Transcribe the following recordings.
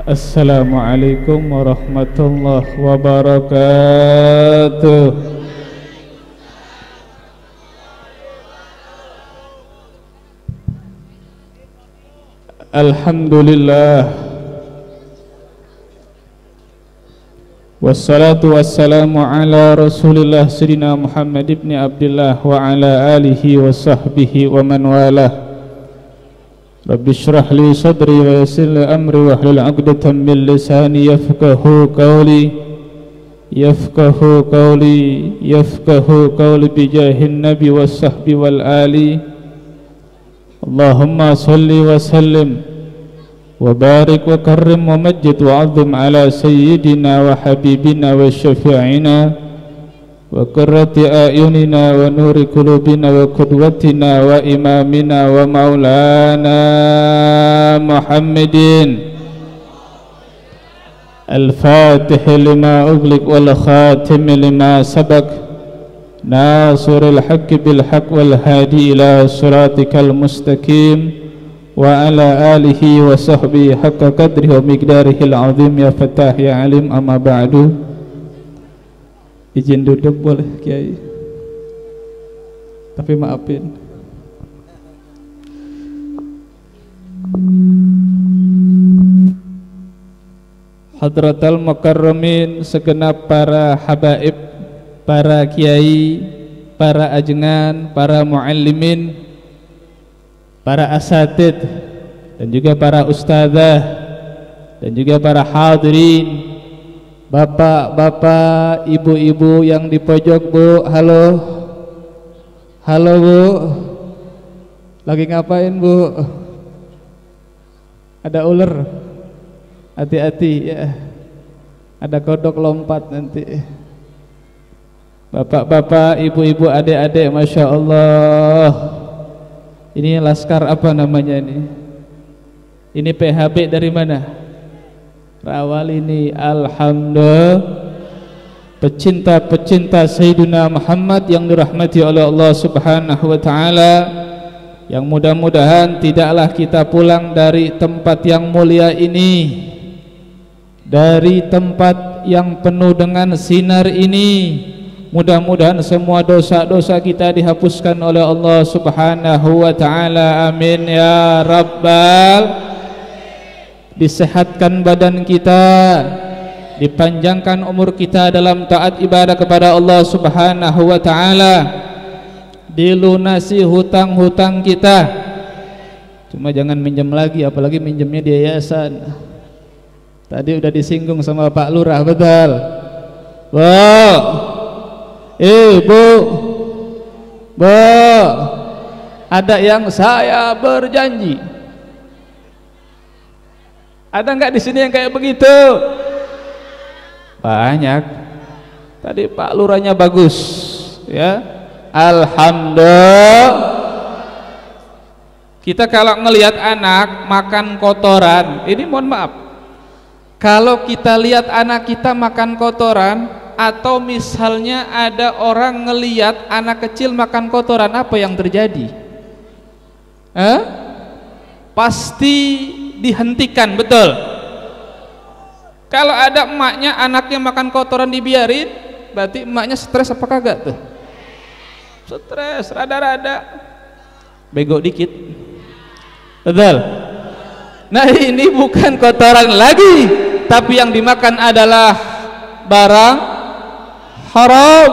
Assalamualaikum warahmatullahi wabarakatuh. Alhamdulillah, wassalatu wassalamu ala Rasulillah Sayyidina Muhammad ibn Abdullah wa ala alihi wa sahbihi wa man walah. Rabbi shrah li sadri wa yassir li amri wa hlul 'uqdatam min lisani yafqahu qawli bi jahin nabi was sahbi wal ali. Allahumma salli wa sallim wa barik wa karrim wa majjid wa 'azzim ala sayyidina wa habibina wa syafi'ina wa qurrati a'yunina wa nuri qulubina wa qudwatina wa imamina wa maulana Muhammadin al-fatih lima ughliq wal khatim lima sabaq nasiril haqqi bil haqq wal hadi ila siratikal mustaqim wa ala alihi wa sahbihi haqqa qadrihi wa miqdarihil azim. Ya Fattah ya Alim, amma ba'du. Izin duduk boleh Kiai, tapi maafin. Hadratal mukarramin, segenap para habaib, para kiai, para ajengan, para muallimin, para asatid, dan juga para ustadzah, dan juga para hadirin, bapak-bapak, ibu-ibu yang di pojok. Bu, halo. Halo Bu, lagi ngapain Bu? Ada ular, hati-hati ya, ada kodok lompat nanti. Bapak-bapak, ibu-ibu, adik-adik, Masya Allah. Ini laskar apa namanya ini? Ini PHB dari mana? Rawal ini. Alhamdulillah, pecinta-pecinta Sayyidina Muhammad yang dirahmati oleh Allah Subhanahu wa ta'ala, yang mudah-mudahan tidaklah kita pulang dari tempat yang mulia ini, dari tempat yang penuh dengan sinar ini, mudah-mudahan semua dosa-dosa kita dihapuskan oleh Allah Subhanahu wa ta'ala. Amin ya Rabbal. Disehatkan badan kita, dipanjangkan umur kita dalam taat ibadah kepada Allah Subhanahu wa ta'ala, dilunasi hutang-hutang kita. Cuma jangan minjem lagi, apalagi minjemnya di yayasan. Tadi udah disinggung sama Pak Lurah, betul? Wow. Bu, ada yang saya berjanji. Ada nggak di sini yang kayak begitu? Banyak. Tadi Pak Lurahnya bagus, ya. Alhamdulillah. Kita kalau ngelihat anak makan kotoran, ini mohon maaf, kalau kita lihat anak kita makan kotoran, atau misalnya ada orang ngelihat anak kecil makan kotoran, apa yang terjadi? Pasti dihentikan, betul? Kalau ada emaknya anaknya makan kotoran dibiarin, berarti emaknya stres apa kagak tuh? Stres, rada-rada bego dikit, betul? Nah, ini bukan kotoran lagi, tapi yang dimakan adalah barang haram.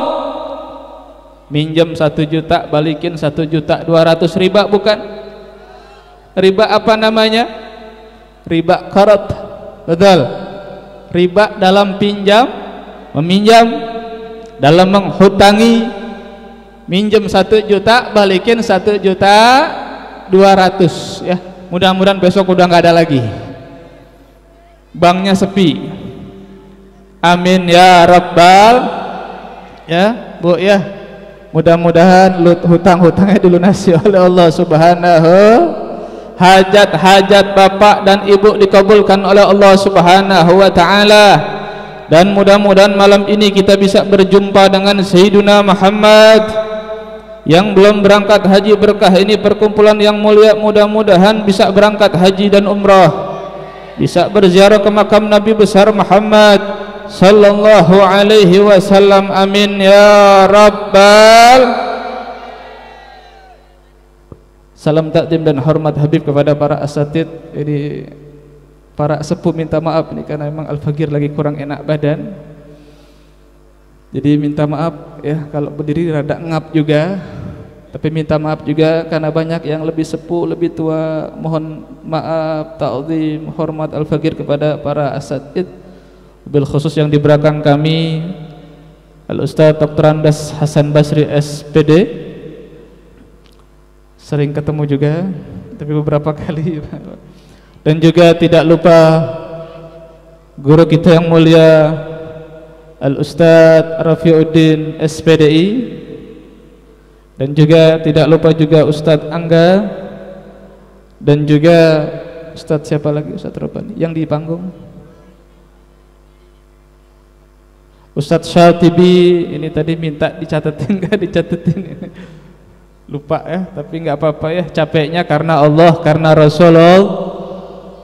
Minjem 1 juta, balikin 1.200.000 riba, bukan? Riba apa namanya? Riba qarad, betul? Riba dalam pinjam meminjam, dalam menghutangi. Minjem 1 juta, balikin 1.200.000 ya. Mudah-mudahan besok udah nggak ada lagi, banknya sepi. Amin ya Rabbal. Ya Bu ya, mudah-mudahan hutang-hutangnya dilunasi oleh Allah Subhanahu. Hajat-hajat bapak dan ibu dikabulkan oleh Allah Subhanahu wa ta'ala. Dan mudah-mudahan malam ini kita bisa berjumpa dengan Sayyidina Muhammad. Yang belum berangkat haji berkah ini perkumpulan yang mulia, mudah-mudahan bisa berangkat haji dan umrah. bisa berziarah ke makam Nabi besar Muhammad sallallahu alaihi wasallam. Amin ya rabbal. Salam takdim dan hormat Habib kepada para asatid. Jadi para sepuh minta maaf nih karena memang Al-Fagir lagi kurang enak badan. Jadi minta maaf ya kalau berdiri rada ngap juga. Tapi minta maaf juga karena banyak yang lebih sepuh, lebih tua. Mohon maaf, ta'zim, hormat Al-Fagir kepada para asatid. Bil khusus yang di belakang kami Al-Ustaz Dr. Andas Hasan Basri SPD. Sering ketemu juga, tapi beberapa kali. Dan juga tidak lupa guru kita yang mulia Al-Ustaz Rafiuddin SPDI. Dan juga tidak lupa juga Ustaz Angga. Dan juga Ustaz siapa lagi? Ustaz Robani yang di panggung. Ustaz Syatibi ini tadi minta dicatetin, enggak dicatetin. Lupa ya, tapi nggak apa-apa ya. Capeknya karena Allah, karena Rasulullah.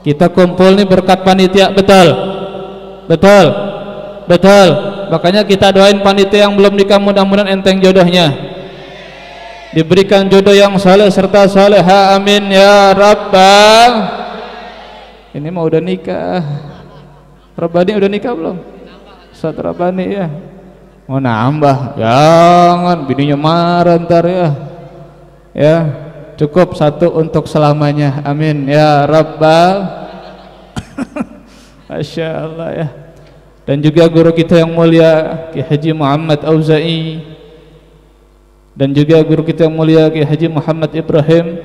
Kita kumpul nih berkat panitia, betul, betul, betul. Makanya kita doain panitia yang belum nikah, mudah-mudahan enteng jodohnya, diberikan jodoh yang saleh serta saleha, amin ya rabbal. Ini mau udah nikah. Rabani udah nikah belum? Ustaz Rabani ya. Mau nambah? Jangan, bininya marah ntar ya. Ya, cukup satu untuk selamanya. Amin ya rabbal. Masya Allah ya. Dan juga guru kita yang mulia Ki Haji Muhammad Auza'i. Dan juga guru kita yang mulia Ki Haji Muhammad Ibrahim.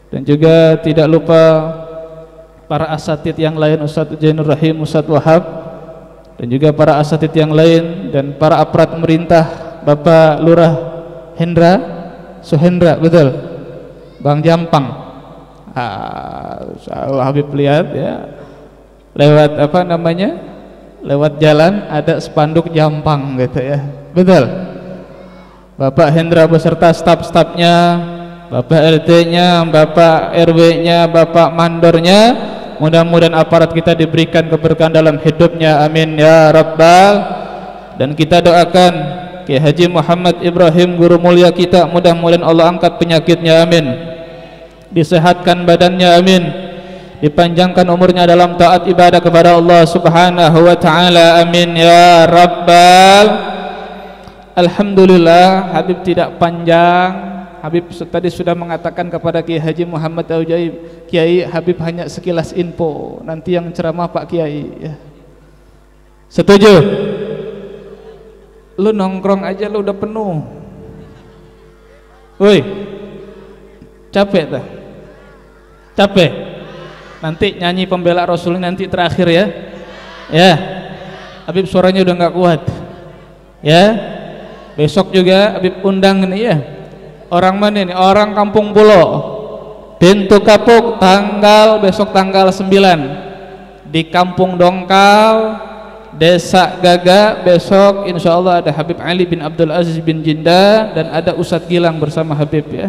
Dan juga tidak lupa para asatid yang lain, Ustaz Jainur Rahim, Ustaz Wahab. Dan juga para asatid yang lain dan para aparat pemerintah, Bapak Lurah Hendra Suhendra, betul, Bang Jampang. Habib lihat ya, lewat apa namanya, lewat jalan ada spanduk Jampang gitu ya, betul. Bapak Hendra beserta staf-stafnya, Bapak RT-nya, Bapak RW-nya, Bapak Mandornya. Mudah-mudahan aparat kita diberikan keberkahan dalam hidupnya, amin ya rabbal. Dan kita doakan Kiai Haji Muhammad Ibrahim, guru mulia kita, mudah-mudahan Allah angkat penyakitnya, amin. Disehatkan badannya, amin. Dipanjangkan umurnya dalam taat ibadah kepada Allah Subhanahu wa taala, amin ya rabbal. Alhamdulillah, Habib tidak panjang. Habib tadi sudah mengatakan kepada Kiai Haji Muhammad Auza'i, Kiai, Habib hanya sekilas info, nanti yang ceramah Pak Kiai ya. Setuju? Lu nongkrong aja lu udah penuh. Woi, capek dah? Capek? Nanti nyanyi pembela Rasul nanti terakhir ya. Ya, Habib suaranya udah nggak kuat. Ya, besok juga Habib undang nih ya. Orang mana nih? Orang Kampung Pulo, Pintu Kapuk, besok tanggal 9 di Kampung Dongkal, Desa Gaga. Besok insya Allah ada Habib Ali bin Abdul Aziz bin Jinda dan ada Ustadz Gilang bersama Habib ya.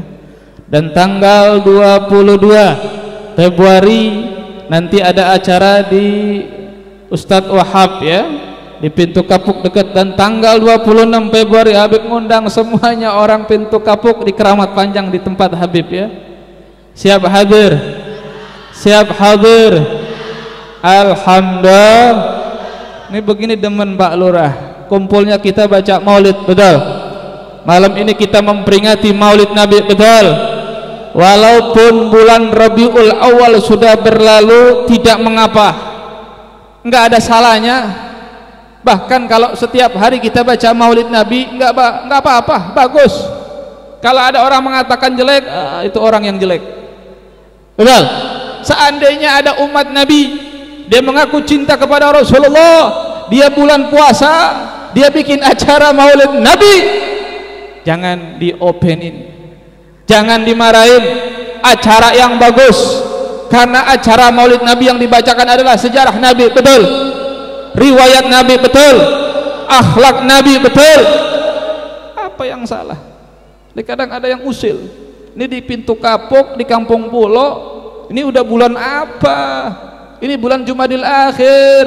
Dan tanggal 22 Februari nanti ada acara di Ustadz Wahab ya, di Pintu Kapuk dekat. Dan tanggal 26 Februari Habib ngundang semuanya orang Pintu Kapuk di Keramat Panjang di tempat Habib ya. Siap hadir? Siap hadir? Alhamdulillah. Ini begini demen Pak Lurah, kumpulnya kita baca maulid, betul. Malam ini kita memperingati maulid Nabi, betul. Walaupun bulan Rabiul Awal sudah berlalu, tidak mengapa, enggak ada salahnya. Bahkan kalau setiap hari kita baca maulid Nabi, enggak apa-apa, bagus. Kalau ada orang mengatakan jelek, itu orang yang jelek, betul. Seandainya ada umat Nabi, dia mengaku cinta kepada Rasulullah, dia bulan puasa, dia bikin acara maulid Nabi, jangan diopenin, jangan dimarahin. Acara yang bagus, karena acara maulid Nabi yang dibacakan adalah sejarah Nabi, betul, riwayat Nabi, betul, akhlak Nabi, betul. Apa yang salah? Kadang ada yang usil, ini di Pintu Kapuk, di Kampung Pulo, ini udah bulan apa? Ini bulan Jumadil Akhir,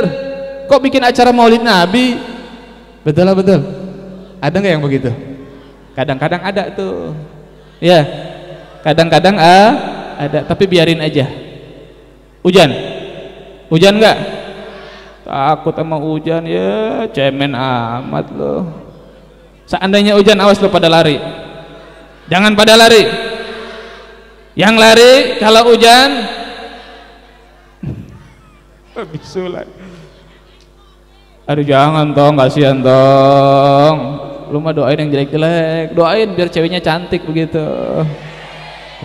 kok bikin acara Maulid Nabi? Betul lah, betul. Ada nggak yang begitu? Kadang-kadang ada tuh. Ya, kadang-kadang ada, tapi biarin aja. Hujan nggak? Takut sama hujan ya, cemen amat loh. Seandainya hujan, awas lo pada lari. Jangan pada lari. Yang lari kalau hujan bisulan. Aduh jangan tong, kasihan tong. Lu mah doain yang jelek-jelek, doain biar ceweknya cantik begitu.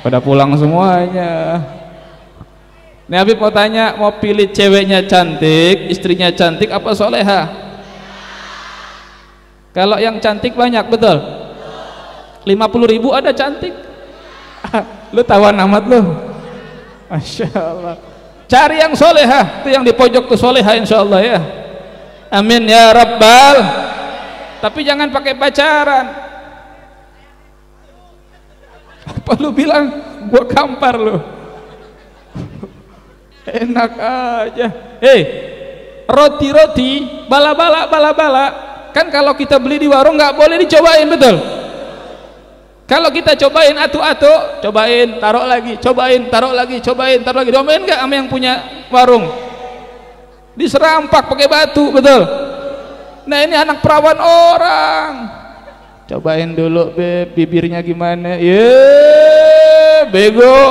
Pada pulang semuanya. Nih Habib mau tanya, mau pilih ceweknya cantik, istrinya cantik apa soleha? Kalau yang cantik banyak, betul? 50.000 ada cantik. Lu tawan amat lu. Masya Allah. Cari yang soleha, itu yang di pojok tuh soleha insyaallah ya. Amin ya rabbal. Tapi jangan pakai pacaran. Apa lu bilang gua kampar lu? Enak aja. Roti-roti, bala-bala kan kalau kita beli di warung nggak boleh dicobain, betul? Kalau kita cobain atu-atu, cobain, taruh lagi, cobain, taruh lagi, cobain, taruh lagi. Domain nggak sama yang punya warung? Diserampak pakai batu, betul? Nah ini anak perawan orang. Cobain dulu beb, bibirnya gimana? Bego.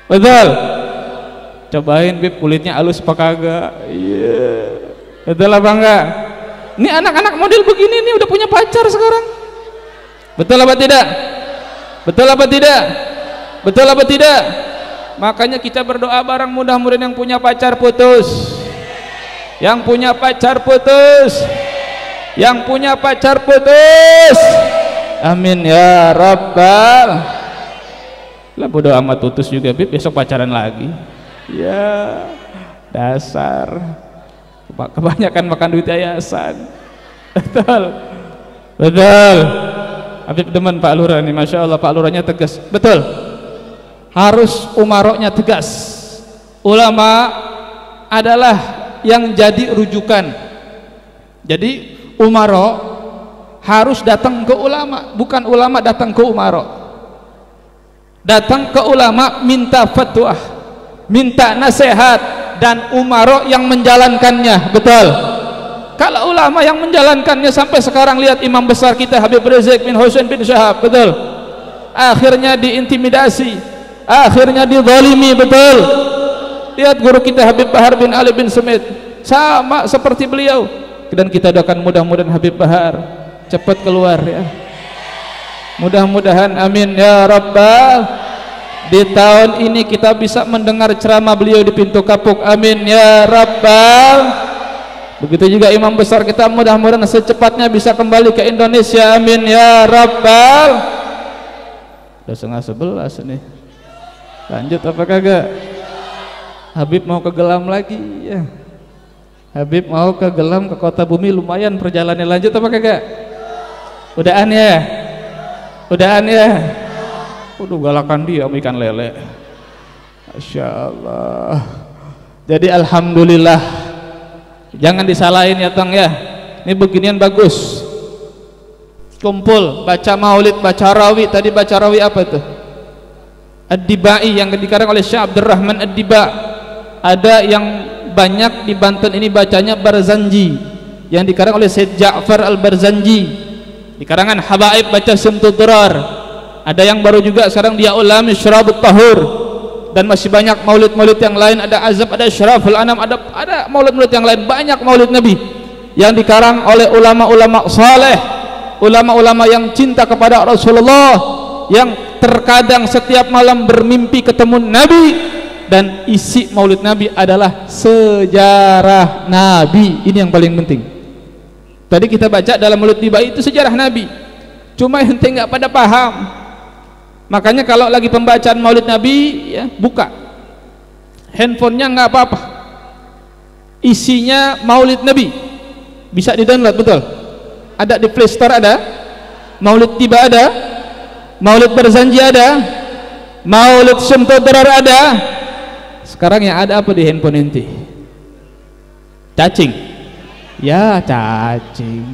Betul? Cobain beb, kulitnya halus apa kagak? Betul apa enggak? Ini anak-anak model begini nih udah punya pacar sekarang. Betul apa tidak? Betul apa tidak? Betul apa tidak? Makanya kita berdoa bareng, mudah-mudahan yang punya pacar putus. Yang punya pacar putus. Yang punya pacar putus. Amin ya rabbal. Lah bodo amat putus juga bib, besok pacaran lagi. Ya dasar. Kebanyakan makan duit yayasan. Betul, betul. Habib demen Pak Lurah nih, masya Allah. Pak Lurahnya tegas, betul. Harus umaroknya tegas. Ulama adalah yang jadi rujukan. Jadi umarok harus datang ke ulama, bukan ulama datang ke umarok. Datang ke ulama minta fatwa, minta nasihat, dan umarok yang menjalankannya, betul. Kalau ulama yang menjalankannya sampai sekarang, lihat imam besar kita Habib Rizik bin Husain bin Syahab, betul. Akhirnya diintimidasi, akhirnya dizalimi, betul. Lihat guru kita Habib Bahar bin Ali bin Sumit, sama seperti beliau. Dan kita doakan mudah-mudahan Habib Bahar cepat keluar ya. Mudah-mudahan, amin ya rabbal. Di tahun ini kita bisa mendengar ceramah beliau di pintu kapuk, amin ya rabbal. Begitu juga imam besar kita, mudah-mudahan secepatnya bisa kembali ke Indonesia, amin ya rabbal. Udah 10:30 nih, lanjut apa kagak? Habib mau ke Gelam lagi ya. Habib mau ke Gelam, ke kota bumi, lumayan perjalanannya. Lanjut apa kagak? Udahan ya, udahan ya. Udah galakan dia ikan lele. Masya Allah. Jadi alhamdulillah, jangan disalahin ya tong ya. Ini beginian bagus. Kumpul baca maulid, baca rawi. Tadi baca rawi apa itu? Ad-Dibai yang dikarang oleh Syekh Abdurrahman Ad-Diba. Ada yang banyak di Banten ini bacanya Barzanji, yang dikarang oleh Syed Ja'far Al-Barzanji. Di karangan Habaib baca Sumtud Durar. Ada yang baru juga sekarang dia ulami Syarabut Tahur, dan masih banyak maulid-maulid yang lain. Ada Azab, ada Syaraful Anam, ada maulid-maulid yang lain. Banyak maulid Nabi yang dikarang oleh ulama-ulama saleh, ulama-ulama yang cinta kepada Rasulullah, yang terkadang setiap malam bermimpi ketemu Nabi. Dan isi maulid Nabi adalah sejarah Nabi. Ini yang paling penting. Tadi kita baca dalam maulid tiba itu sejarah Nabi, cuma ente nggak pada paham. Makanya kalau lagi pembacaan maulid Nabi ya, buka handphonenya, nggak apa-apa, isinya maulid Nabi, bisa di download, betul. Ada di Play Store, ada maulid tiba, ada maulid Barzanji, ada maulid Sumtud Durar, ada Sekarang yang ada apa di handphone ente? Cacing. Ya, cacing.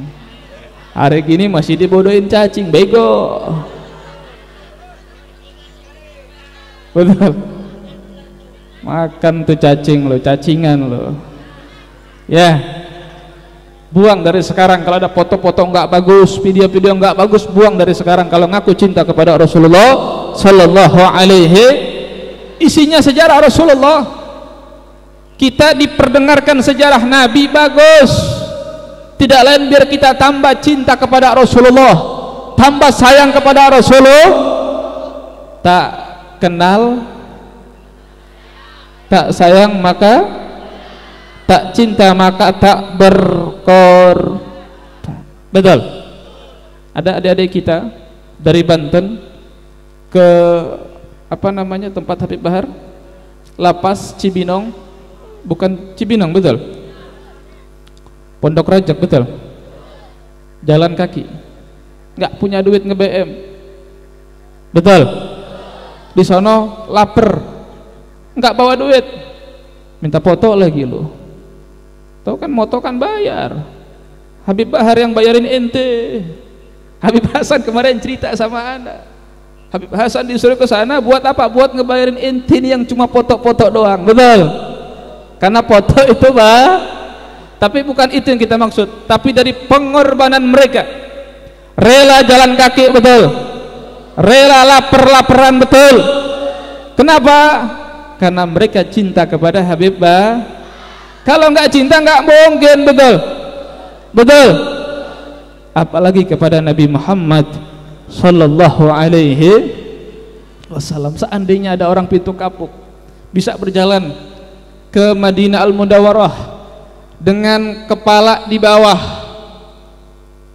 Hari gini masih dibodohin cacing, bego. Betul. Makan tuh cacing lo, cacingan lo. Ya. Buang dari sekarang kalau ada foto-foto enggak bagus, video-video enggak bagus, buang dari sekarang. Kalau ngaku cinta kepada Rasulullah sallallahu alaihi, isinya sejarah Rasulullah. Kita diperdengarkan sejarah Nabi, bagus. Tidak lain biar kita tambah cinta kepada Rasulullah, tambah sayang kepada Rasulullah. Tak kenal, tak sayang maka tak cinta, maka tak berkorban. Betul. Ada adik-adik kita dari Banten ke tempat Habib Bahar, Lapas Cibinong, bukan Cibinong, betul, Pondok Rajak, betul, jalan kaki, nggak punya duit nge-BM, betul, di sono lapar, nggak bawa duit, minta foto lagi lo. Tahu kan moto kan bayar. Habib Bahar yang bayarin ente. Habib Hasan kemarin cerita sama anda. Habib Hasan disuruh ke sana buat apa? Buat ngebayarin ente yang cuma foto-foto doang, betul? Karena foto itu tapi bukan itu yang kita maksud. Tapi dari pengorbanan mereka, rela jalan kaki, betul, rela lapar-laparan, betul. Kenapa? Karena mereka cinta kepada Habib Bahar. Kalau nggak cinta nggak mungkin, betul, betul. Apalagi kepada Nabi Muhammad sallallahu alaihi wasallam. Seandainya ada orang pintu kapuk bisa berjalan ke Madinah Al-Munawwarah dengan kepala di bawah,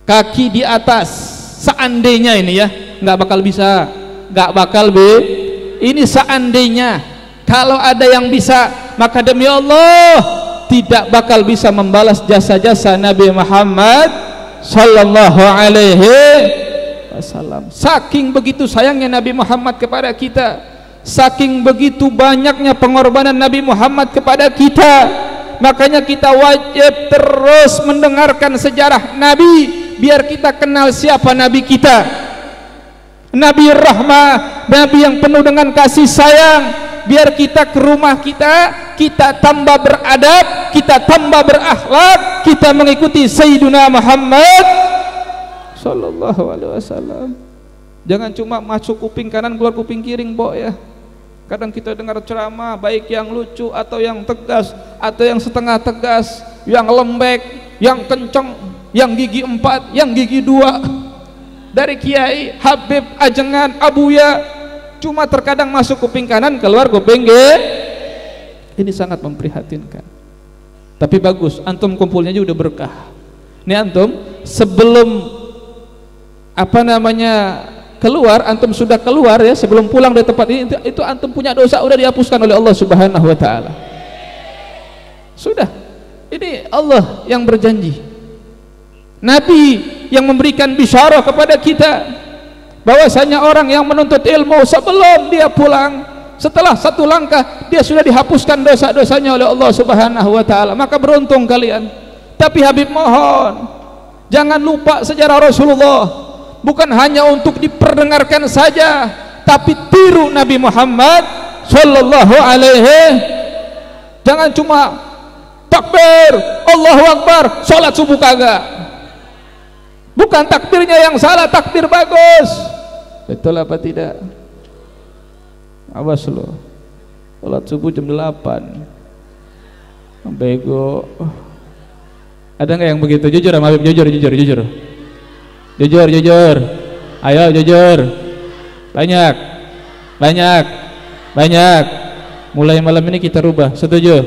kaki di atas, seandainya ini ya, nggak bakal bisa, nggak bakal ini seandainya. Kalau ada yang bisa, maka demi Allah tidak bakal bisa membalas jasa-jasa Nabi Muhammad sallallahu alaihi wasallam. Saking begitu sayangnya Nabi Muhammad kepada kita, saking begitu banyaknya pengorbanan Nabi Muhammad kepada kita, makanya kita wajib terus mendengarkan sejarah Nabi biar kita kenal siapa Nabi kita. Nabi rahmah, Nabi yang penuh dengan kasih sayang. Biar kita ke rumah kita tambah beradab, kita tambah berakhlak, kita mengikuti Sayyiduna Muhammad sallallahu alaihi wasallam. Jangan cuma masuk kuping kanan keluar kuping kiri, Mbok ya. Kadang kita dengar ceramah baik yang lucu atau yang tegas atau yang setengah tegas, yang lembek, yang kenceng, yang gigi 4, yang gigi 2, dari kiai, habib, ajengan, abuya. Cuma terkadang masuk kuping kanan keluar kuping ini sangat memprihatinkan. Tapi bagus, antum kumpulnya juga udah berkah. Ini antum sebelum keluar, antum sudah keluar ya, sebelum pulang dari tempat ini itu antum punya dosa udah dihapuskan oleh Allah Subhanahu wa taala. Sudah. Ini Allah yang berjanji. Nabi yang memberikan bisyarah kepada kita bahwasanya orang yang menuntut ilmu sebelum dia pulang, setelah satu langkah dia sudah dihapuskan dosa-dosanya oleh Allah Subhanahu wa taala. Maka beruntung kalian. Tapi Habib mohon, jangan lupa sejarah Rasulullah. Bukan hanya untuk diperdengarkan saja, tapi tiru Nabi Muhammad sallallahu alaihi. Jangan cuma takbir, Allahu Akbar, salat subuh kagak. Bukan takbirnya yang salah, takbir bagus. Betul apa tidak? Awas lo, salat subuh jam 8. Bego. Ada nggak yang begitu? Jujur sama Habib, jujur. Ayo jujur. Banyak. Mulai malam ini kita rubah. Setuju?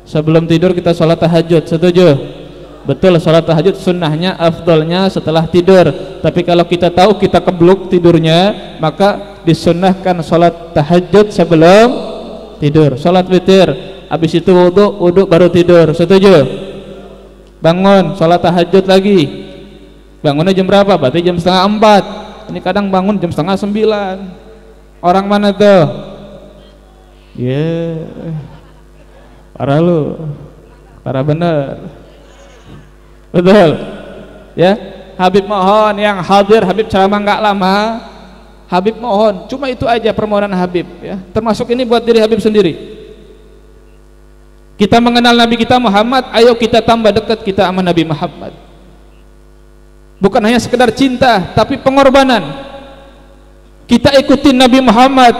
Sebelum tidur kita sholat tahajud. Setuju? Betul, sholat tahajud sunnahnya, afdalnya setelah tidur. Tapi kalau kita tahu kita kebluk tidurnya, maka disunnahkan sholat tahajud sebelum tidur. Sholat witir, habis itu wudhu baru tidur. Setuju? Bangun, sholat tahajud lagi. Bangunnya jam berapa? Berarti jam 3:30. Ini kadang bangun jam 8:30. Orang mana tuh? Ya, parah lu, parah bener, betul. Ya, Habib mohon yang hadir, Habib ceramah nggak lama. Habib mohon, cuma itu aja permohonan Habib ya. Termasuk ini buat diri Habib sendiri. Kita mengenal Nabi kita Muhammad, ayo kita tambah dekat kita sama Nabi Muhammad. Bukan hanya sekedar cinta, tapi pengorbanan. Kita ikutin Nabi Muhammad,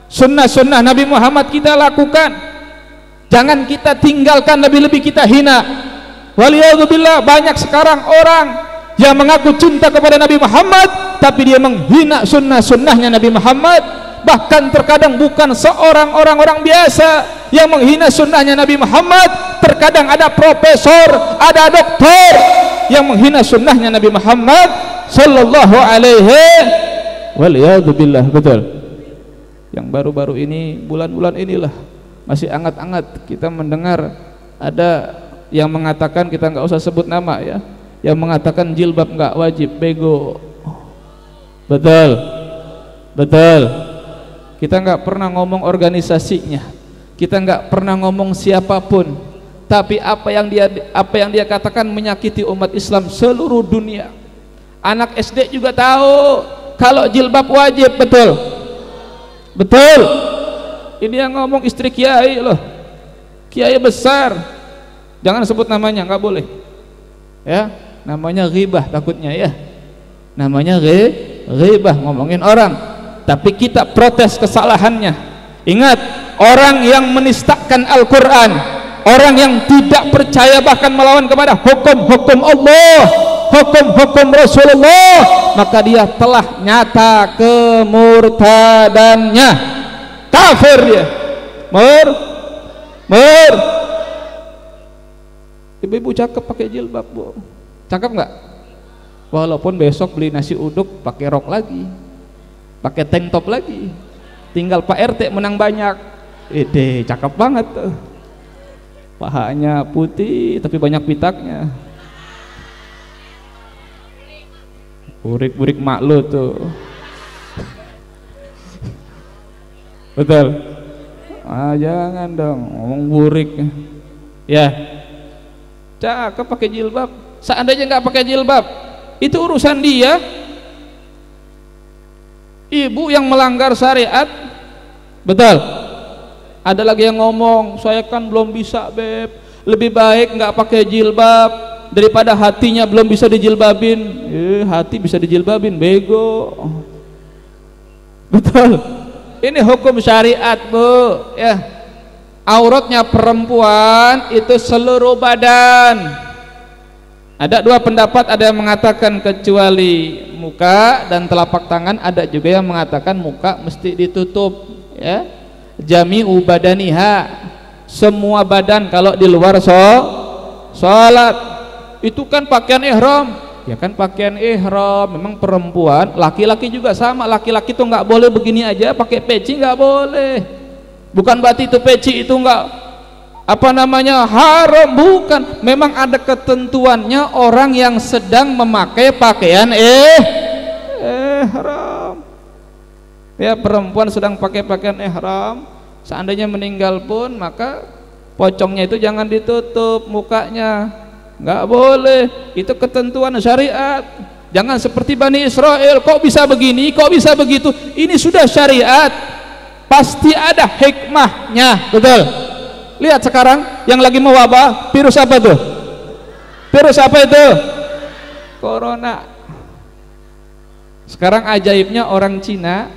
sunnah-sunnah Nabi Muhammad kita lakukan. Jangan kita tinggalkan, lebih-lebih kita hina. Waliyadzubillah, banyak sekarang orang yang mengaku cinta kepada Nabi Muhammad, tapi dia menghina sunnah-sunnahnya Nabi Muhammad. Bahkan terkadang bukan seorang orang biasa yang menghina sunnahnya Nabi Muhammad. Terkadang ada profesor, ada doktor yang menghina sunnahnya Nabi Muhammad sallallahu alaihi waliyadzubillah. Betul. Yang baru-baru ini, bulan-bulan inilah masih anget-anget kita mendengar ada yang mengatakan, kita nggak usah sebut nama ya, yang mengatakan jilbab nggak wajib, bego. Betul, betul. Kita nggak pernah ngomong organisasinya, kita nggak pernah ngomong siapapun, tapi apa yang dia katakan menyakiti umat Islam seluruh dunia. Anak SD juga tahu kalau jilbab wajib, betul, betul. Ini yang ngomong istri kiai loh, kiai besar, jangan sebut namanya, nggak boleh ya, namanya ghibah takutnya ya, namanya ghibah, ngomongin orang. Tapi kita protes kesalahannya. Ingat, orang yang menistakan Al-Quran, orang yang tidak percaya bahkan melawan kepada hukum-hukum Allah, hukum-hukum Rasulullah, maka dia telah nyata kemurtadannya, kafir dia. Ibu-ibu cakep pakai jilbab, Bu. Cakep nggak? Walaupun besok beli nasi uduk pakai rok lagi, pakai tank top lagi, tinggal Pak RT menang banyak. Cakep banget tuh, pahanya putih tapi banyak pitaknya, burik-burik mak lu tuh. Betul. Jangan dong ngomong burik ya. Cakep pakai jilbab. Seandainya nggak pakai jilbab, itu urusan dia. Ibu yang melanggar syariat, betul. Ada lagi yang ngomong, saya kan belum bisa beb, lebih baik nggak pakai jilbab daripada hatinya belum bisa dijilbabin. Hati bisa dijilbabin, bego. Betul. Ini hukum syariat, Bu ya. Auratnya perempuan itu seluruh badan. Ada dua pendapat, ada yang mengatakan kecuali muka dan telapak tangan, ada juga yang mengatakan muka mesti ditutup ya. Jami'u badaniha, semua badan kalau di luar sholat. Itu kan pakaian ihram, ya kan pakaian ihram. Memang perempuan, laki-laki juga sama. Laki-laki tuh nggak boleh begini aja pakai peci, nggak boleh. Bukan berarti itu peci itu nggak haram, bukan. Memang ada ketentuannya orang yang sedang memakai pakaian ihram ya. Perempuan sedang pakai pakaian ihram, seandainya meninggal pun maka pocongnya itu jangan ditutup, mukanya nggak boleh. Itu ketentuan syariat. Jangan seperti Bani Israel, kok bisa begini, kok bisa begitu. Ini sudah syariat, pasti ada hikmahnya, betul. Lihat sekarang yang lagi mewabah virus apa tuh? Virus apa itu? Corona. Sekarang ajaibnya orang Cina,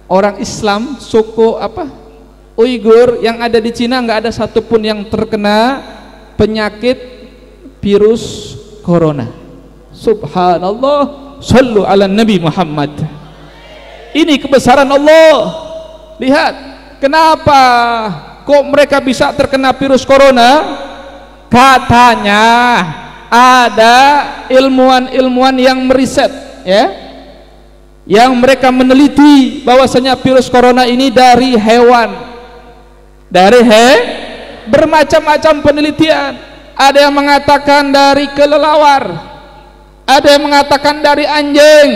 orang Islam, suku Uighur yang ada di Cina nggak ada satupun yang terkena penyakit virus corona. Subhanallah, shallu ala Nabi Muhammad. Ini kebesaran Allah. Lihat, kenapa kok mereka bisa terkena virus corona? Katanya ada ilmuwan-ilmuwan yang meriset ya, yang mereka meneliti bahwasanya virus corona ini dari hewan, bermacam-macam penelitian. Ada yang mengatakan dari kelelawar, ada yang mengatakan dari anjing,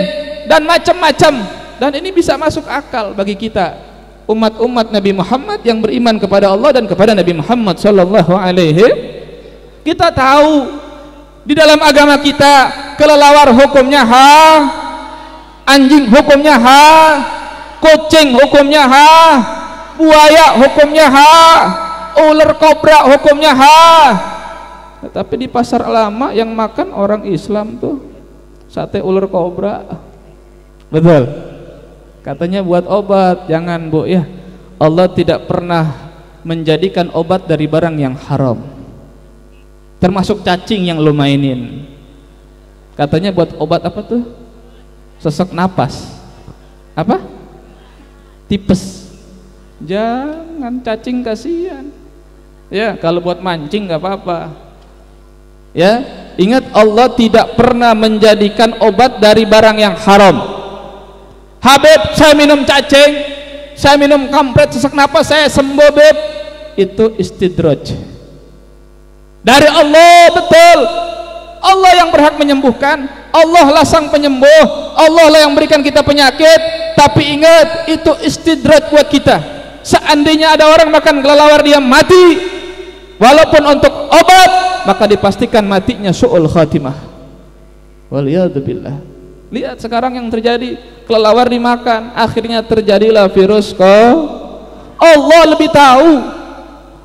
dan macam-macam. Dan ini bisa masuk akal bagi kita. umat-umat Nabi Muhammad yang beriman kepada Allah dan kepada Nabi Muhammad sallallahu alaihi. Kita tahu di dalam agama kita kelelawar hukumnya ha, anjing hukumnya ha, kucing hukumnya ha, buaya hukumnya ha, ular kobra hukumnya ha. Tetapi di pasar lama yang makan orang Islam tuh sate ular kobra. Betul. Katanya buat obat. Jangan, Bu, ya. Allah tidak pernah menjadikan obat dari barang yang haram. Termasuk cacing yang lo mainin. Katanya buat obat apa tuh? Sesak napas. Apa? Tipes. Jangan, cacing kasihan. Ya, kalau buat mancing nggak apa-apa. Ya, ingat Allah tidak pernah menjadikan obat dari barang yang haram. Habib, saya minum cacing, saya minum kampret, sesak napas, saya sembuh, Beb. Itu istidraj dari Allah. Betul, Allah yang berhak menyembuhkan, Allah lah sang penyembuh, Allah lah yang berikan kita penyakit. Tapi ingat, itu istidraj buat kita. Seandainya ada orang makan kelelawar dia mati, walaupun untuk obat, maka dipastikan matinya su'ul khatimah. Waliyadzubillah. Lihat sekarang yang terjadi, kelelawar dimakan, akhirnya terjadilah virus Allah lebih tahu.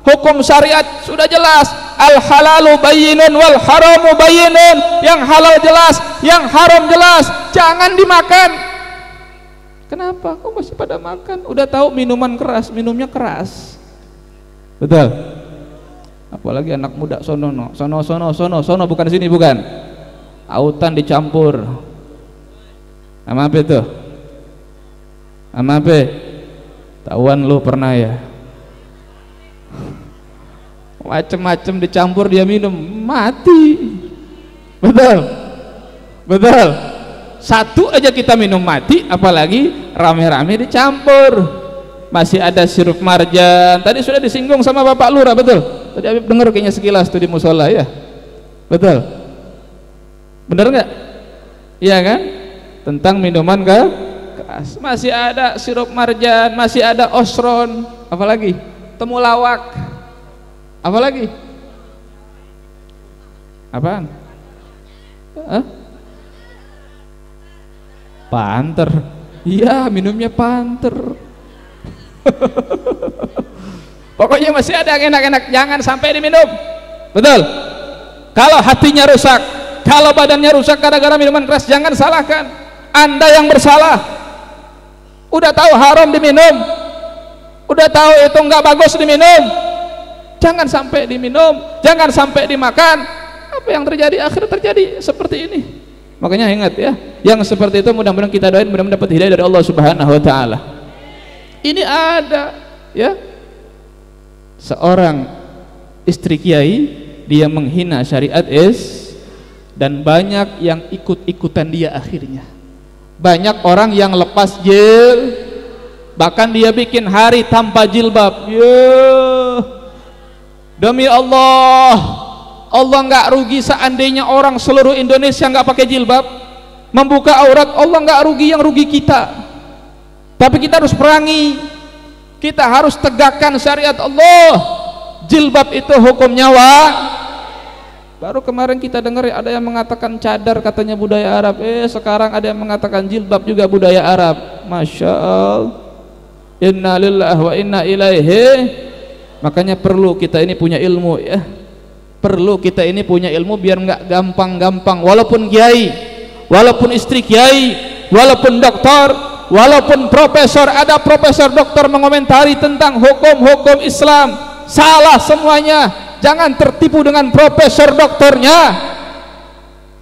Hukum syariat sudah jelas, al halalu bayyinun wal haramu bayyinun. Yang halal jelas, yang haram jelas, jangan dimakan. Kenapa? Kok masih pada makan? Udah tahu minuman keras, minumnya keras. Betul. Apalagi anak muda sono bukan di sini, bukan. Autan dicampur. Sama apa itu? Sama apa? Tahuan lu pernah ya? Macem-macem dicampur dia minum, mati. Betul. Betul. Satu aja kita minum mati, apalagi rame-rame dicampur. Masih ada sirup marjan. Tadi sudah disinggung sama Bapak Lurah, betul? Tadi Habib dengar kayaknya sekilas tuh di musola, ya. Betul. Bener nggak? Iya kan? Tentang minuman keras. Masih ada sirup marjan, masih ada osron, apalagi temulawak, apalagi apaan? Panter. Iya, minumnya panter. Pokoknya masih ada yang enak-enak, jangan sampai diminum. Betul. Kalau hatinya rusak, kalau badannya rusak gara-gara minuman keras, jangan salahkan Anda yang bersalah. Udah tahu haram diminum, udah tahu itu nggak bagus diminum, jangan sampai diminum, jangan sampai dimakan. Apa yang terjadi? Akhirnya terjadi seperti ini. Makanya ingat ya, yang seperti itu mudah-mudahan kita doain, mudah-mudahan dapat hidayah dari Allah Subhanahu wa taala. Ini ada ya, seorang istri kiai, dia menghina syariat dan banyak yang ikut-ikutan dia. Akhirnya banyak orang yang lepas bahkan dia bikin hari tanpa jilbab. Demi Allah, Allah nggak rugi seandainya orang seluruh Indonesia nggak pakai jilbab, membuka aurat. Allah nggak rugi, yang rugi kita. Tapi kita harus perangi, kita harus tegakkan syariat Allah. Jilbab itu hukumnya baru kemarin kita dengar ada yang mengatakan cadar katanya budaya Arab. Sekarang ada yang mengatakan jilbab juga budaya Arab. Masya Allah. Inna lillahi wa inna ilaihi. Makanya perlu kita ini punya ilmu ya. Perlu kita ini punya ilmu biar nggak gampang-gampang. Walaupun kiai, walaupun istri kiai, walaupun doktor, walaupun profesor, ada profesor doktor mengomentari tentang hukum-hukum Islam, salah semuanya. Jangan tertipu dengan profesor doktornya.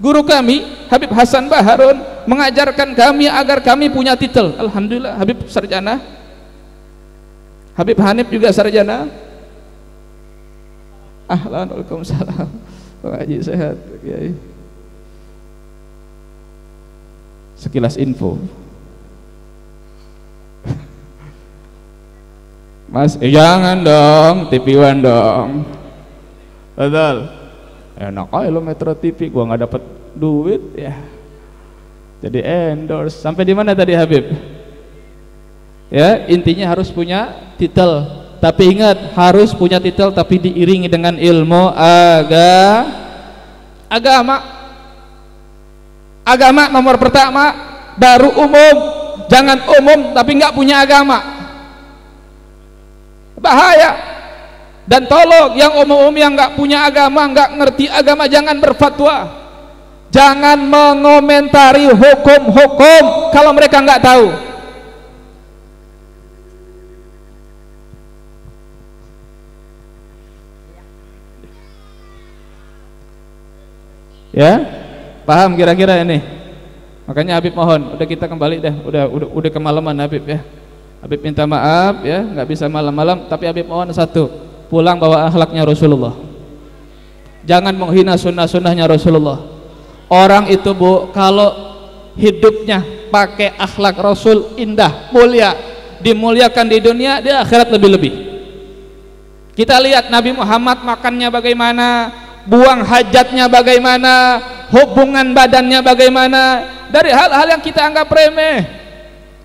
Guru kami Habib Hasan Baharun mengajarkan kami agar kami punya titel. Alhamdulillah, Habib sarjana, Habib Hanif juga sarjana. Ahlan, waalaikumsalam. Pak Haji sehat, Kiai. Sekilas info, Mas, jangan dong, TV-wan dong. Betul. Enak aja lo Metro TV, gua nggak dapat duit ya. Jadi endorse. Sampai di mana tadi Habib? Ya, intinya harus punya titel. Tapi ingat, harus punya titel tapi diiringi dengan ilmu agama. Agama nomor pertama, baru umum. Jangan umum tapi nggak punya agama. Bahaya. Dan tolong yang umum yang nggak punya agama, nggak ngerti agama, jangan berfatwa. Jangan mengomentari hukum-hukum kalau mereka nggak tahu. Ya, paham kira-kira ini? Makanya Habib mohon, udah kita kembali deh, udah kemalaman Habib ya. Habib minta maaf ya, nggak bisa malam-malam, tapi Habib mohon satu, pulang bawa akhlaknya Rasulullah. Jangan menghina sunnah-sunnahnya Rasulullah. Orang itu Bu, kalau hidupnya pakai akhlak Rasul, indah, mulia, dimuliakan di dunia, di akhirat lebih-lebih. Kita lihat Nabi Muhammad makannya bagaimana, buang hajatnya bagaimana, hubungan badannya bagaimana, dari hal-hal yang kita anggap remeh.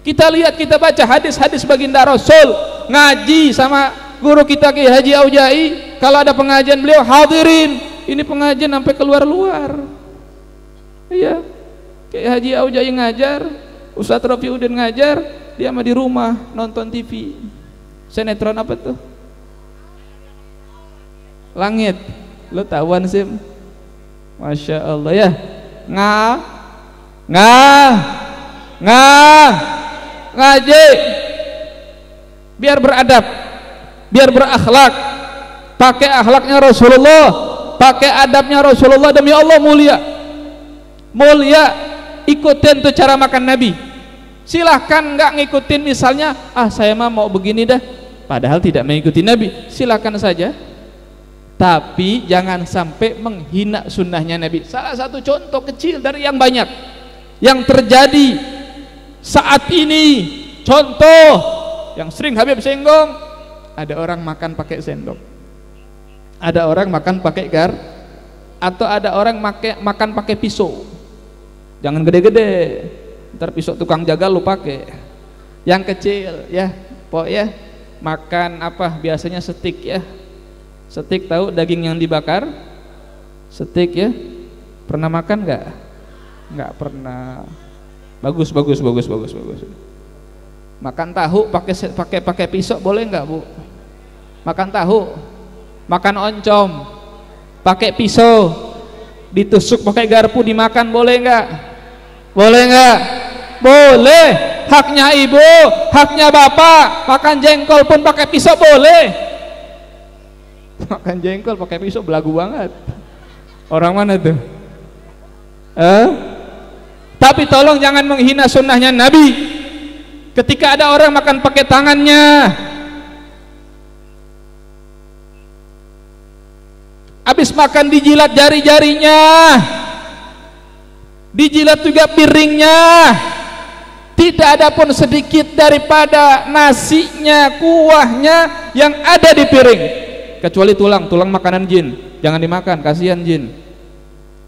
Kita lihat, kita baca hadis-hadis baginda Rasul, ngaji sama guru kita Ki Haji Aujai, kalau ada pengajian beliau hadirin, ini pengajian sampai keluar-luar. Iya, Ki Haji Aujai ngajar, Ustadz Rafiuddin ngajar, dia mah di rumah nonton TV. Sinetron apa tuh? Langit. Lo tahuan sih, Masya Allah ya. Ngaji biar beradab, biar berakhlak, pakai akhlaknya Rasulullah, pakai adabnya Rasulullah, demi Allah mulia. Ikutin tuh cara makan Nabi. Silahkan nggak ngikutin, misalnya saya mah mau begini dah, padahal tidak mengikuti Nabi, silahkan saja, tapi jangan sampai menghina sunnahnya Nabi. Salah satu contoh kecil dari yang banyak yang terjadi saat ini, contoh yang sering Habib singgung, ada orang makan pakai sendok, ada orang makan pakai gar, atau ada orang makan pakai pisau. Jangan gede-gede, ntar pisau tukang jagal lu pakai. Yang kecil ya, pokoknya makan apa, biasanya steak ya. Steak, tahu daging yang dibakar? Steak ya. Pernah makan nggak? Nggak pernah. Bagus. Makan tahu pakai pisau boleh nggak Bu? Makan tahu, makan oncom pakai pisau, ditusuk pakai garpu dimakan boleh nggak? Boleh nggak? Boleh. Haknya ibu, haknya bapak. Makan jengkol pun pakai pisau boleh. Makan jengkol pakai pisau belagu banget. Orang mana tuh? Tapi tolong jangan menghina sunnahnya Nabi. Ketika ada orang makan pakai tangannya, habis makan dijilat jari-jarinya, dijilat juga piringnya, tidak ada pun sedikit daripada nasinya, kuahnya yang ada di piring, kecuali tulang makanan jin, jangan dimakan, kasihan jin.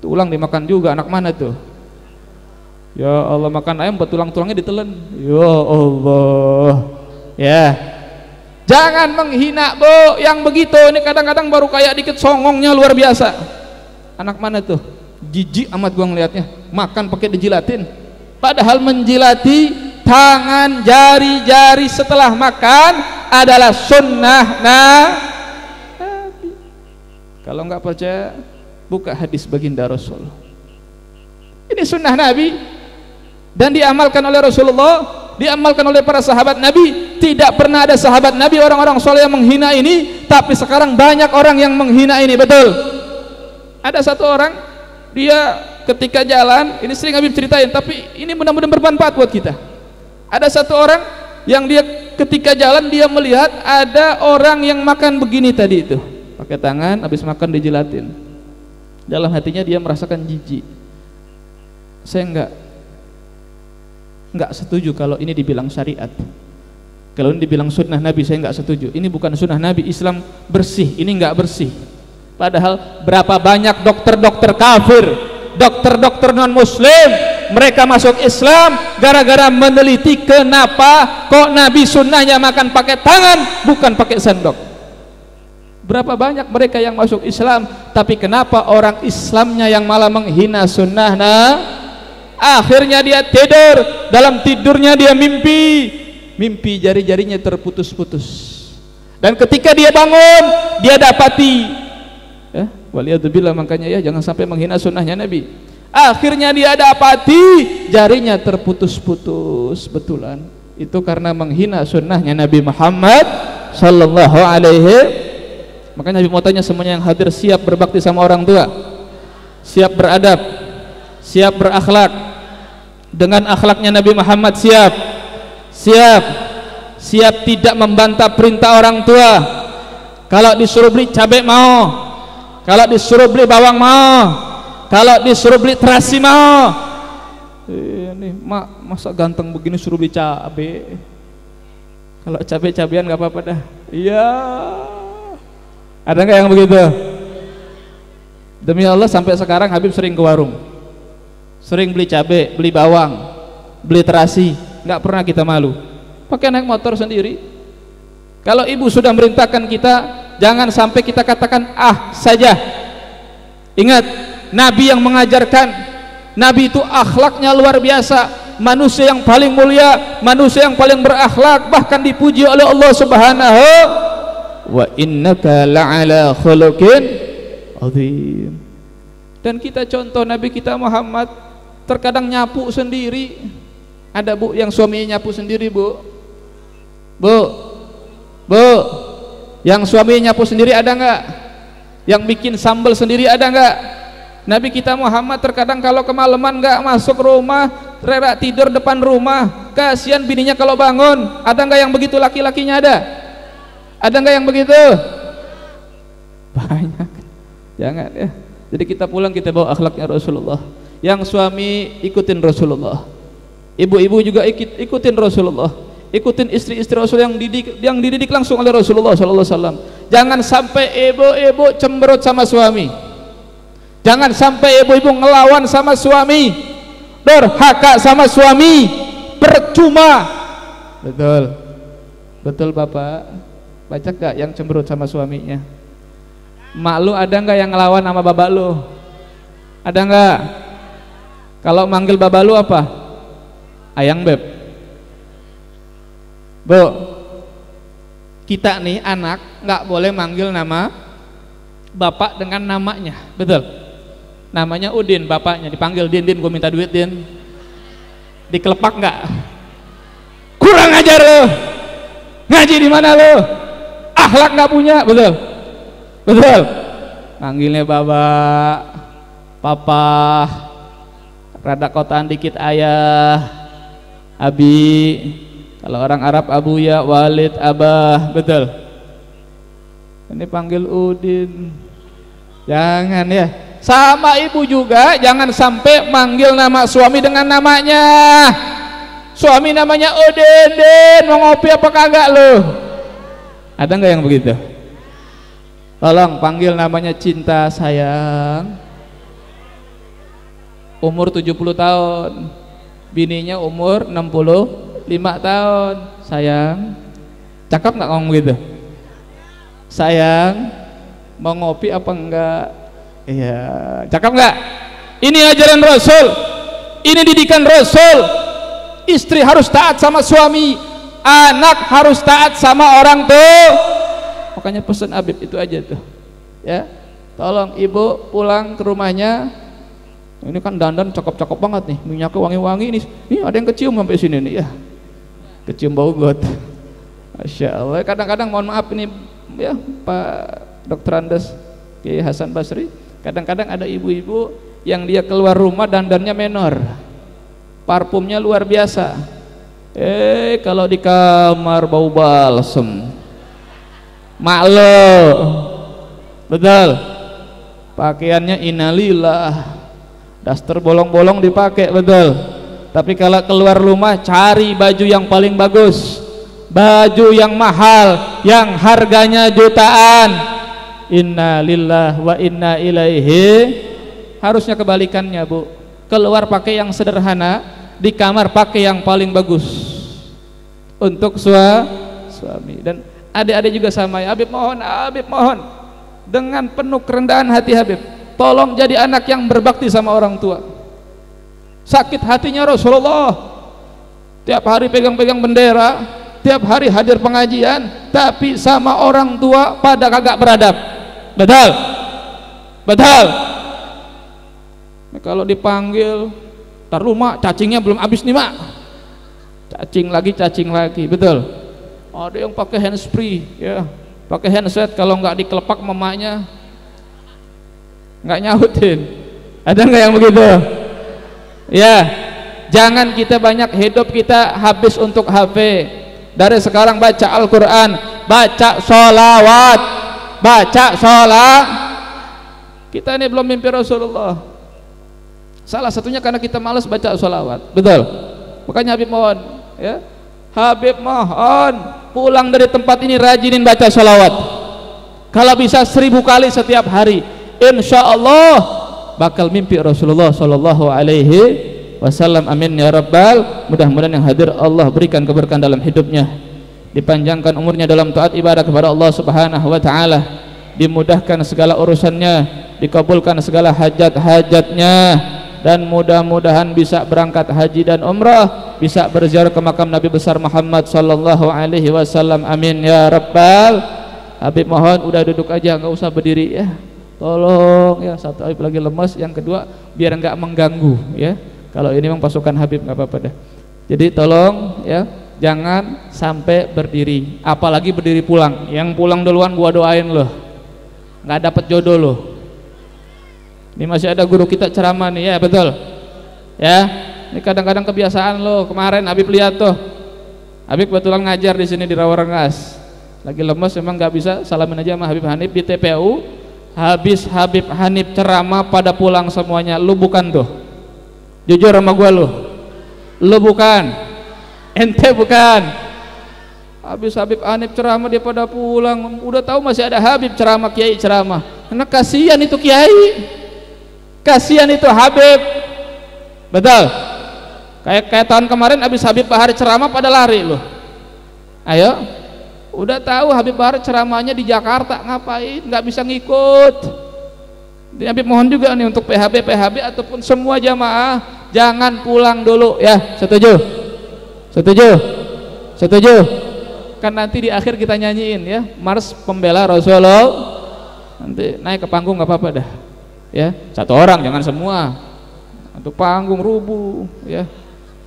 Tulang dimakan juga, anak mana tuh? Ya Allah, makan ayam tulang-tulangnya ditelan. Ya Allah. Ya. Jangan menghina Bu yang begitu. Ini kadang-kadang baru kayak dikit songongnya luar biasa. Anak mana tuh? Jijik amat gua ngelihatnya. Makan pakai dijilatin. Padahal menjilati tangan, jari-jari setelah makan adalah sunnah Nabi. Kalau nggak percaya, buka hadis baginda Rasul. Ini sunnah Nabi dan diamalkan oleh Rasulullah, diamalkan oleh para sahabat Nabi. Tidak pernah ada sahabat Nabi, orang-orang soleh yang menghina ini, tapi sekarang banyak orang yang menghina ini. Betul. Ada satu orang, dia ketika jalan, ini sering Habib ceritain, tapi ini mudah-mudahan bermanfaat buat kita. Ada satu orang yang dia ketika jalan, dia melihat ada orang yang makan begini tadi itu, pakai tangan, habis makan dijilatin. Dalam hatinya dia merasakan jijik. Saya enggak setuju kalau ini dibilang syariat. Kalau ini dibilang sunnah Nabi, saya enggak setuju. Ini bukan sunnah Nabi. Islam bersih, ini enggak bersih. Padahal berapa banyak dokter-dokter kafir dokter-dokter non muslim mereka masuk Islam gara-gara meneliti kenapa kok Nabi sunnahnya makan pakai tangan bukan pakai sendok. Berapa banyak mereka yang masuk Islam, tapi kenapa orang Islamnya yang malah menghina sunnah? Akhirnya dia tidur, dalam tidurnya dia mimpi jari-jarinya terputus-putus, dan ketika dia bangun dia dapati waliyadzubillah, makanya ya jangan sampai menghina sunnahnya Nabi. Akhirnya dia dapati jarinya terputus-putus betulan, itu karena menghina sunnahnya Nabi Muhammad sallallahu alaihi. Makanya Nabi mau tanya semuanya yang hadir, siap berbakti sama orang tua, siap beradab, siap berakhlak dengan akhlaknya Nabi Muhammad, siap tidak membantah perintah orang tua. Kalau disuruh beli cabai mau, kalau disuruh beli bawang mau, kalau disuruh beli terasi mau. Ini mak masa ganteng begini suruh beli cabai? Kalau cabai-cabian nggak apa-apa dah. Iya. Ada nggak yang begitu? Demi Allah sampai sekarang Habib sering ke warung, sering beli cabai, beli bawang, beli terasi, nggak pernah kita malu. Pakai naik motor sendiri. Kalau ibu sudah merintahkan kita, jangan sampai kita katakan ah saja. Ingat, Nabi yang mengajarkan, Nabi itu akhlaknya luar biasa, manusia yang paling mulia, manusia yang paling berakhlak, bahkan dipuji oleh Allah Subhanahu wa innaka la'ala khuluqin azim. Dan kita contoh Nabi kita Muhammad terkadang nyapu sendiri. Ada bu yang suaminya nyapu sendiri, bu yang suaminya nyapu sendiri ada nggak? Yang bikin sambal sendiri ada nggak? Nabi kita Muhammad terkadang kalau kemalaman nggak masuk rumah, rela tidur depan rumah, kasihan bininya kalau bangun. Ada nggak yang begitu? Laki-lakinya ada nggak yang begitu? Banyak. Jangan ya. Jadi kita pulang kita bawa akhlaknya Rasulullah. Yang suami ikutin Rasulullah, ibu-ibu juga ikutin Rasulullah, ikutin istri-istri Rasul yang dididik langsung oleh Rasulullah sallallahu alaihi wasallam. Jangan sampai ibu-ibu cemberut sama suami. Jangan sampai ibu-ibu ngelawan sama suami, durhaka sama suami, percuma. Betul Bapak. Baca gak yang cemberut sama suaminya? Mak lu ada nggak yang ngelawan sama babak lu? Ada nggak? Kalau manggil babak lu apa? Ayang beb. Bu, kita nih anak nggak boleh manggil nama bapak dengan namanya, betul? Namanya Udin, bapaknya dipanggil Din, gue minta duit Din. Dikelepak nggak? Kurang ajar lu. Ngaji di mana lu? Akhlak nggak punya, betul? Panggilnya babak, papa, rada kotaan dikit ayah, abi. Kalau orang Arab abuya, walid, abah, betul? Ini panggil Udin. Jangan ya. Sama ibu juga jangan sampai manggil nama suami dengan namanya. Suami namanya Udin, mau ngopi apa kagak lu? Ada nggak yang begitu? Tolong panggil namanya cinta sayang. Umur 70 tahun, bininya umur 65 tahun. Sayang, cakep nggak ngomong gitu? Sayang, mau ngopi apa enggak? Iya, cakep nggak? Ini ajaran Rasul, ini didikan Rasul. Istri harus taat sama suami, anak harus taat sama orang tua. Makanya pesan Habib itu aja tuh, ya. Tolong ibu pulang ke rumahnya. Ini kan dandan cakep-cakep banget nih, minyaknya wangi-wangi nih. Nih ada yang kecium sampai sini nih ya, kecium bau got. Masya Allah. Kadang-kadang mohon maaf ini ya Pak Dr. Andes Kiai Hasan Basri. Kadang-kadang ada ibu-ibu yang dia keluar rumah dandannya menor, parfumnya luar biasa. Kalau di kamar bau balsem, maklo, betul. Pakaiannya innalillah, daster bolong-bolong dipakai, betul. Tapi kalau keluar rumah cari baju yang paling bagus, baju yang mahal, yang harganya jutaan. Inna lillah wa inna ilaihi. harusnya kebalikannya, Bu. Keluar pakai yang sederhana, di kamar pakai yang paling bagus untuk suami. Dan adik-adik juga sama ya. Habib mohon dengan penuh kerendahan hati Habib, tolong jadi anak yang berbakti sama orang tua. Sakit hatinya Rasulullah, tiap hari pegang-pegang bendera, tiap hari hadir pengajian, tapi sama orang tua pada kagak beradab. Betul? Kalau dipanggil, tar lu mak, cacingnya belum habis nih mak, cacing lagi, betul? Ada yang pakai handsfree, ya, pakai handset, kalau nggak dikelepak mamanya nggak nyautin. Ada nggak yang begitu? Ya, jangan kita banyak hidup kita habis untuk HP. Dari sekarang baca Al-Quran, baca sholawat. Kita ini belum mimpi Rasulullah. Salah satunya karena kita malas baca sholawat, betul? Makanya Habib mohon, ya, Habib mohon pulang dari tempat ini rajinin baca sholawat. Kalau bisa 1000 kali setiap hari, insya Allah bakal mimpi Rasulullah Sallallahu Alaihi Wasallam. Amin ya Rabbal. Mudah-mudahan yang hadir Allah berikan keberkahan dalam hidupnya, dipanjangkan umurnya dalam taat ibadah kepada Allah Subhanahu Wa Taala, dimudahkan segala urusannya, dikabulkan segala hajat-hajatnya, dan mudah-mudahan bisa berangkat haji dan umrah, bisa berziarah ke makam Nabi besar Muhammad Sallallahu Alaihi Wasallam. Amin ya Rabbal. Habib mohon udah duduk aja, nggak usah berdiri ya, tolong ya. Satu, Habib lagi lemas, yang kedua biar nggak mengganggu ya. Kalau ini memang pasukan Habib nggak apa-apa dah. Jadi tolong ya, jangan sampai berdiri, apalagi berdiri pulang. Yang pulang duluan gua doain loh, nggak dapat jodoh loh. Ini masih ada guru kita ceramah nih ya, betul ya. Ini kadang-kadang kebiasaan loh. Kemarin Habib lihat tuh, Habib kebetulan ngajar di sini di Rawarengas, lagi lemes memang nggak bisa, salamin aja sama Habib Hanif di TPU. Habis Habib Hanif ceramah pada pulang semuanya. Lu bukan tuh, jujur sama gua lu bukan, ente bukan. Habis Habib Hanif ceramah dia pada pulang, udah tahu masih ada Habib ceramah, kiai ceramah. Karena kasihan itu kiai, kasihan itu Habib, betul? Kayak tahun kemarin habis Habib Bahar ceramah pada lari loh. Ayo, udah tahu Habib Bahar ceramahnya di Jakarta, ngapain? Nggak bisa ngikut. Jadi Habib mohon juga nih untuk PHB ataupun semua jamaah, jangan pulang dulu ya. Setuju? Kan nanti di akhir kita nyanyiin ya, Mars Pembela Rasulullah. Nanti naik ke panggung nggak apa-apa dah. Ya, satu orang, jangan semua. Untuk panggung rubuh ya.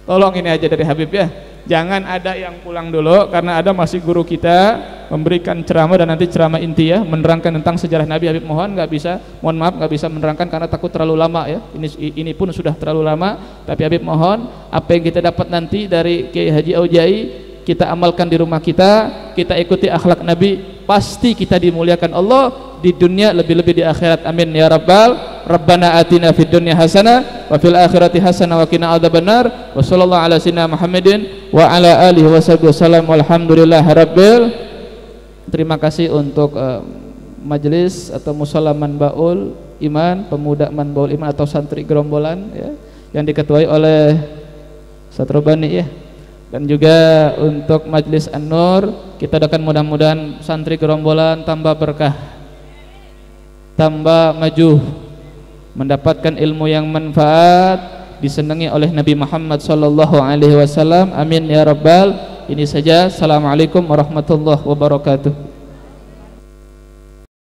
Tolong ini aja dari Habib ya. Jangan ada yang pulang dulu, karena ada masih guru kita memberikan ceramah dan nanti ceramah inti ya, menerangkan tentang sejarah Nabi. Habib mohon maaf nggak bisa menerangkan karena takut terlalu lama ya. Ini pun sudah terlalu lama, tapi Habib mohon apa yang kita dapat nanti dari Kiai Haji Aujai kita amalkan di rumah kita ikuti akhlak Nabi, pasti kita dimuliakan Allah di dunia, lebih-lebih di akhirat. Amin ya Rabbal. Rabbana atina fid dunya hasanah wa fil akhirati hasanah wa qina adzabannar. Wa sallallahu ala sayyidina Muhammadin wa ala alihi washabihi wasallam. Walhamdulillahirabbil. Terima kasih untuk majelis atau mushola Manbaul Iman, pemuda Manbaul Iman atau santri gerombolan ya, yang diketuai oleh Satrobani ya. Dan juga untuk majelis An-Nur, kita doakan mudah-mudahan santri gerombolan tambah berkah, tambah maju, mendapatkan ilmu yang manfaat, disenangi oleh Nabi Muhammad sallallahu alaihi wasallam. Amin ya rabbal. Ini saja. Assalamualaikum warahmatullahi wabarakatuh.